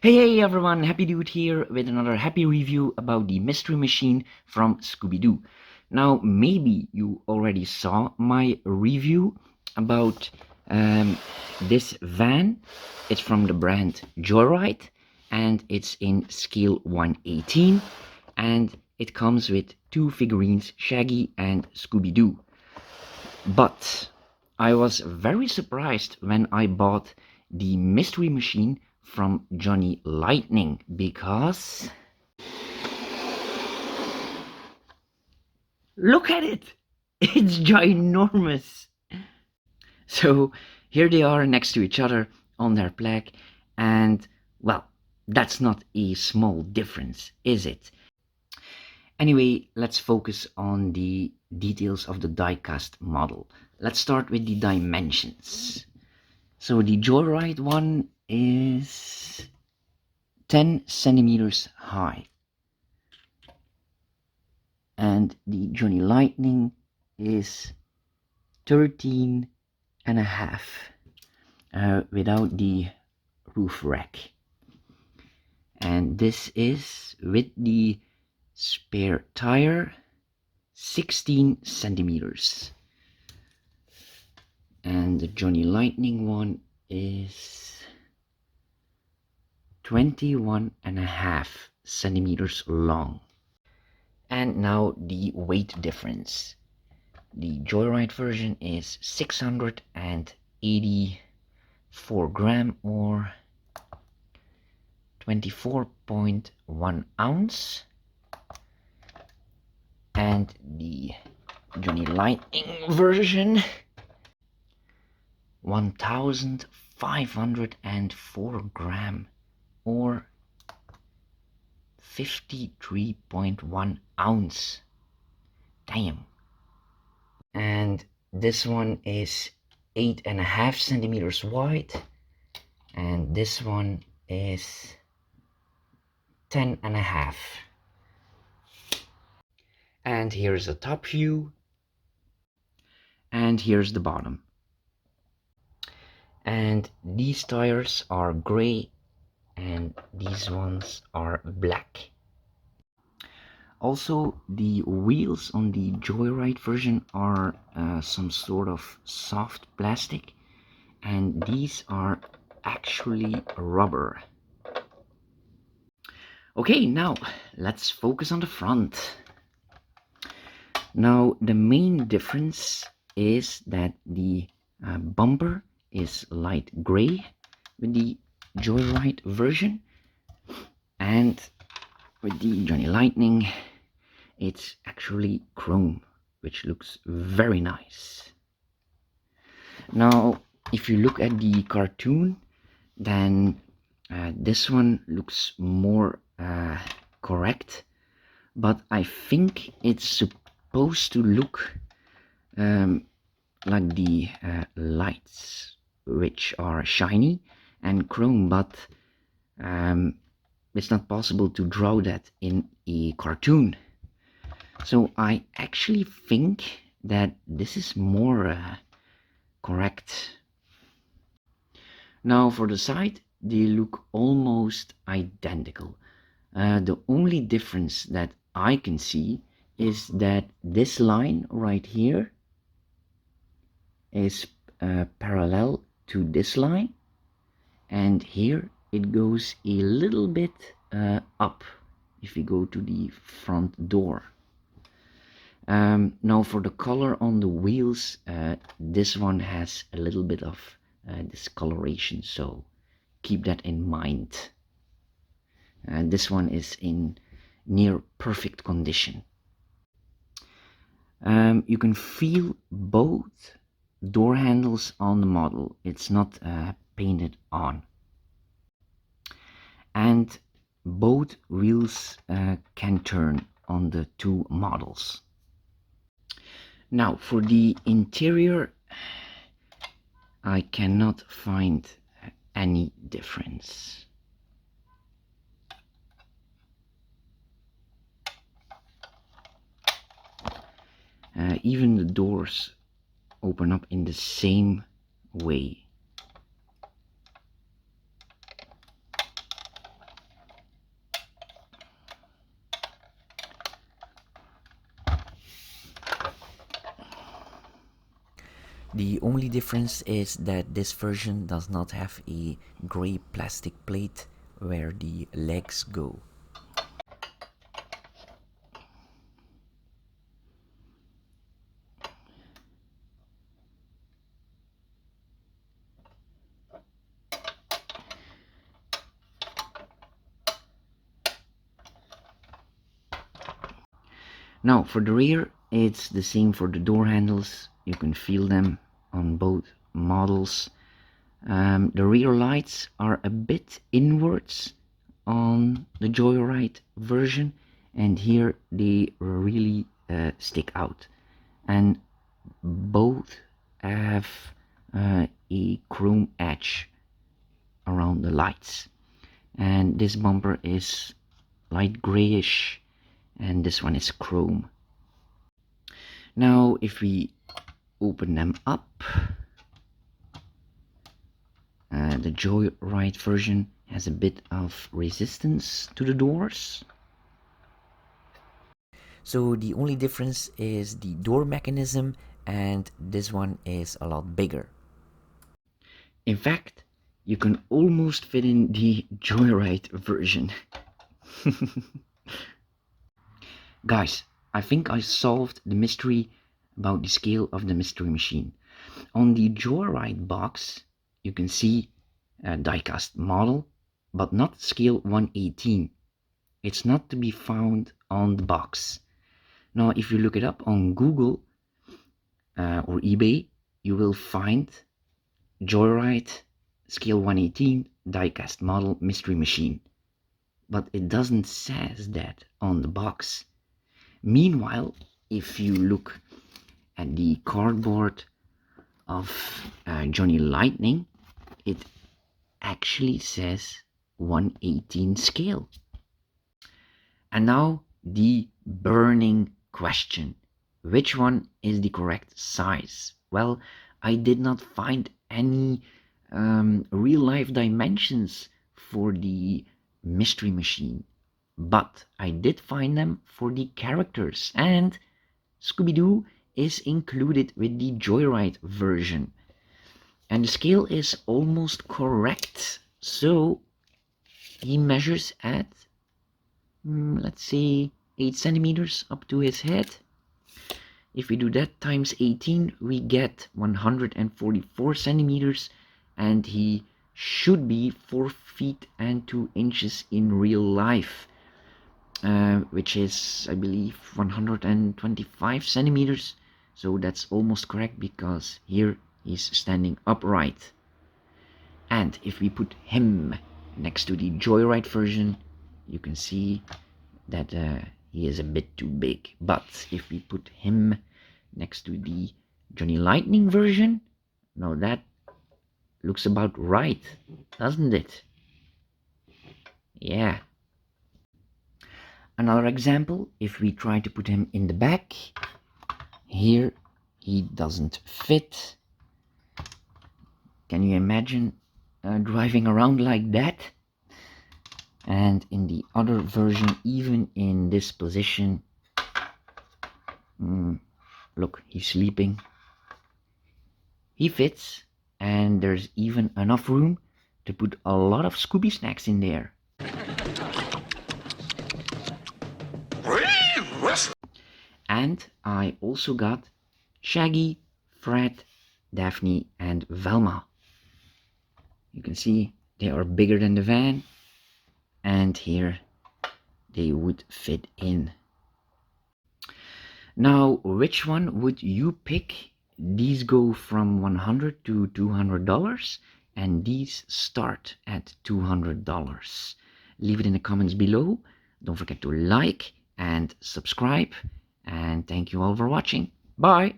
Hey everyone, Happy Dude here with another happy review about the mystery machine from Scooby-Doo. Now, maybe you already saw my review about this van. It's from the brand Joyride and it's in scale 118 and it comes with two figurines, Shaggy and Scooby-Doo. But I was very surprised when I bought the mystery machine from Johnny Lightning because look at it! It's ginormous! So here they are next to each other on their plaque, and well, that's not a small difference, is it? Anyway, let's focus on the details of the die-cast model. Let's start with the dimensions. So the Joyride one is 10 centimeters high. And the Johnny Lightning is 13 and a half without the roof rack. And this is with the spare tire 16 centimeters. And the Johnny Lightning one is 21 and a half centimeters long. And now the weight difference. The Joyride version is 684 gram or 24.1 ounce. And the Johnny Lightning version 1504 gram or 53.1 ounce. Damn. And this one is 8.5 centimeters wide, and this one is 10.5. And here's the top view, and here's the bottom. And these tires are gray, and these ones are black. Also, the wheels on the Joyride version are some sort of soft plastic, and these are actually rubber. Okay, now let's focus on the front. Now, the main difference is that the bumper is light gray with the Joyride version, and with the Johnny Lightning it's actually chrome, which looks very nice. Now, if you look at the cartoon, then this one looks more correct, but I think it's supposed to look like the lights, which are shiny and chrome, but it's not possible to draw that in a cartoon. So I actually think that this is more correct. Now for the side, they look almost identical. The only difference that I can see is that this line right here is parallel to this line, and here it goes a little bit up if you go to the front door. Now for the color on the wheels, this one has a little bit of discoloration, so keep that in mind. This one is in near perfect condition. You can feel both door handles on the model. It's not painted on. And both wheels can turn on the two models. Now for the interior, I cannot find any difference. Even the doors open up in the same way. The only difference is that this version does not have a gray plastic plate where the legs go. Now for the rear, it's the same for the door handles. You can feel them on both models. The rear lights are a bit inwards on the Joyride version, and here they really stick out. And both have a chrome edge around the lights. And this bumper is light grayish, and this one is chrome. Now if we open them up, the Joyride version has a bit of resistance to the doors. So the only difference is the door mechanism, and this one is a lot bigger. In fact, you can almost fit in the Joyride version. Guys, I think I solved the mystery about the scale of the mystery machine. On the Joyride box, you can see a die-cast model, but not scale 1/18. It's not to be found on the box. Now, if you look it up on Google or eBay, you will find Joyride scale 1/18 die-cast model mystery machine. But it doesn't says that on the box. Meanwhile, if you look at the cardboard of Johnny Lightning, it actually says 1/18 scale. And now the burning question: which one is the correct size? Well, I did not find any real-life dimensions for the mystery machine, but I did find them for the characters, and Scooby-Doo is included with the Joyride version. And the scale is almost correct. So he measures at, let's say, 8 centimeters up to his head. If we do that times 18, we get 144 centimeters, and he should be 4 feet and 2 inches in real life, which is, I believe, 125 centimeters. So that's almost correct, because here he's standing upright. And if we put him next to the Joyride version, you can see that he is a bit too big. But if we put him next to the Johnny Lightning version, now that looks about right, doesn't it? Yeah. Another example, if we try to put him in the back, here he doesn't fit. Can you imagine driving around like that? And in the other version, even in this position, look, he's sleeping. He fits, and there's even enough room to put a lot of Scooby snacks in there. And I also got Shaggy, Fred, Daphne, and Velma. You can see they are bigger than the van, and here they would fit in. Now, which one would you pick? These go from $100 to $200, and these start at $200. Leave it in the comments below. Don't forget to like and subscribe, and thank you all for watching. Bye!